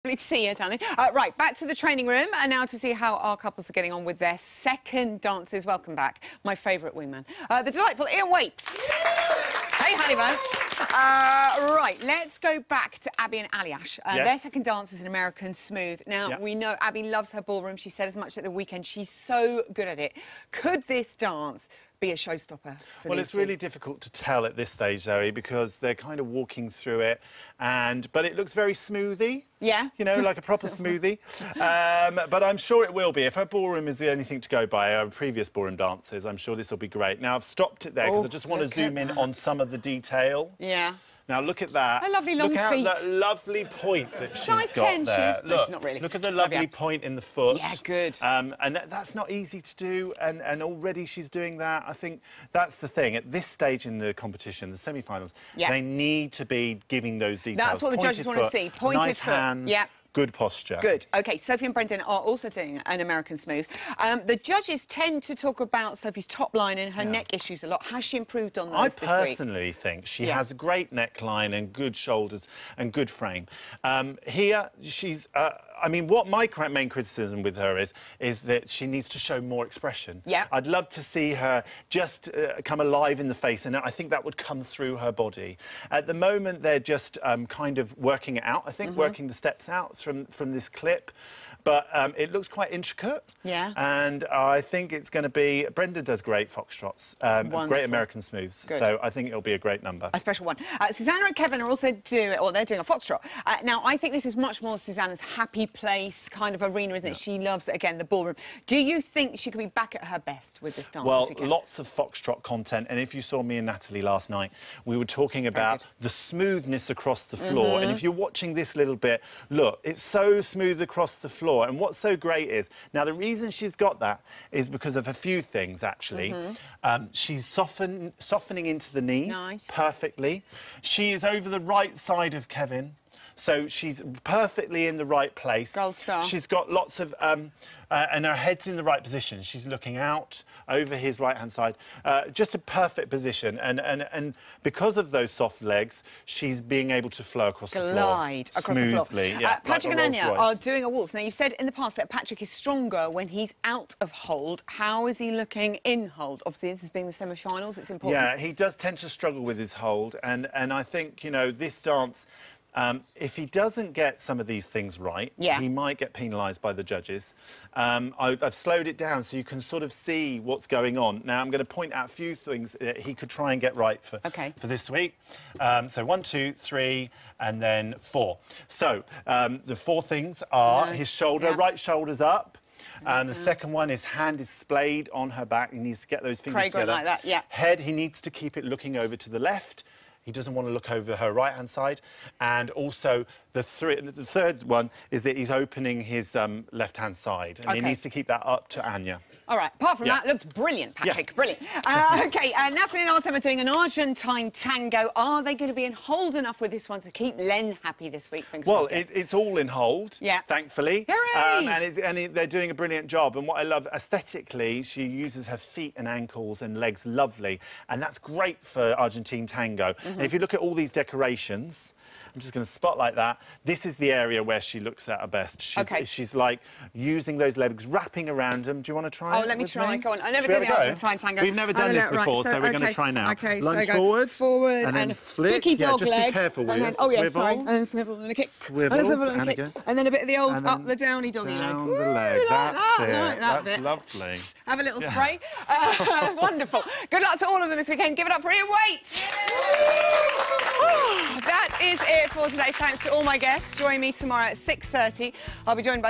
Lovely to see you, Natalie. Right, back to the training room, and now to see how our couples are getting on with their second dances. Welcome back, my favourite wingman, the delightful Ian Waite. Hey, honey bunch. Right, let's go back to Abbey and Aliash. Yes. Their second dance is an American smooth. Now, we know Abbey loves her ballroom. She said as much at the weekend. She's so good at it. Could this dance be a showstopper for Well, these it's two? really difficult to tell at this stage, Zoe, because they're kind of walking through it, but it looks very smoothie. Yeah. You know, like a proper smoothie. But I'm sure it will be. If her ballroom is the only thing to go by, her previous ballroom dances, I'm sure this will be great. Now, I've stopped it there because I just want to zoom in on some of the detail. Yeah. Now, look at that. Her lovely long feet. feet. Look at that lovely point that she's Size got 10 there. she is. Look, No, she's not really. Look at the lovely point in the foot. Yeah, good. And that's not easy to do, and already she's doing that. I think that's the thing. At this stage in the competition, the semi-finals, they need to be giving those details. That's what the judges want to see. Pointed nice foot. hands. Yeah. Good posture. Good. OK, Sophie and Brendan are also doing an American smooth. The judges tend to talk about Sophie's top line and her neck issues a lot. Has she improved on those this week? I personally think she has a great neckline and good shoulders and good frame. Here, she's... I mean, what my main criticism with her is that she needs to show more expression. Yeah. I'd love to see her just come alive in the face, and I think that would come through her body. At the moment, they're just kind of working it out, I think, working the steps out from this clip. But it looks quite intricate. Yeah. And I think it's going to be... Brenda does great foxtrots, great American smooths. Good. So I think it'll be a great number. A special one. Susanna and Kevin are also doing a foxtrot. Now, I think this is much more Susanna's happy place kind of arena, isn't it? She loves, again, the ballroom. Do you think she could be back at her best with this dance Well, this weekend? lots of foxtrot content. And if you saw me and Natalie last night, we were talking about the smoothness across the floor. And if you're watching this little bit, look, it's so smooth across the floor. And what's so great is, now the reason she's got that is because of a few things, actually. She's softening into the knees perfectly. She is over the right side of Kevin. So she's perfectly in the right place. Gold star. She's got lots of... and her head's in the right position. She's looking out over his right-hand side. Just a perfect position. And because of those soft legs, she's being able to flow across the floor. Glide across the floor. Smoothly. Yeah, Patrick like and Anya are doing a waltz. Now, you've said in the past that Patrick is stronger when he's out of hold. How is he looking in hold? Obviously, this is being the semi-finals. It's important. Yeah, he does tend to struggle with his hold. And I think, you know, this dance... if he doesn't get some of these things right, he might get penalised by the judges. I've slowed it down so you can sort of see what's going on. Now, I'm going to point out a few things that he could try and get right for this week. So 1, 2, 3, and then 4. So the 4 things are his shoulder, right shoulder's up. The second one, his hand is splayed on her back. He needs to get those fingers together. Like that, Head, he needs to keep it looking over to the left. He doesn't want to look over her right-hand side. And also, the third one is that he's opening his left-hand side. And he needs to keep that up to Anya. All right. Apart from that, looks brilliant, Patrick. Brilliant. OK, Natalie and Artem are doing an Argentine tango. Are they going to be in hold enough with this one to keep Len happy this week? Well, it's all in hold, thankfully. Hooray! And they're doing a brilliant job. And what I love, aesthetically, she uses her feet and ankles and legs lovely. And that's great for Argentine tango. And if you look at all these decorations... I'm just going to spotlight that. This is the area where she looks at her best. She's like using those legs, wrapping around them. Do you want to try it? Oh, let me try. Go on. I never did did the Argentine tango. We've never done this before, so we're going to try now. OK, lunge so forward. Forward and then flick. Flicky dog just leg. be careful with it. Oh, yeah, sorry. And then swivel and a kick. Swivels And a kick. And then a bit of the old up the downy doggy leg. Down the leg. That's it. That's lovely. Have a little spray. Wonderful. Good luck to all of them this weekend. Give it up for Ian Waite. That is it for today. Thanks to all my guests. Join me tomorrow at 6:30. I'll be joined by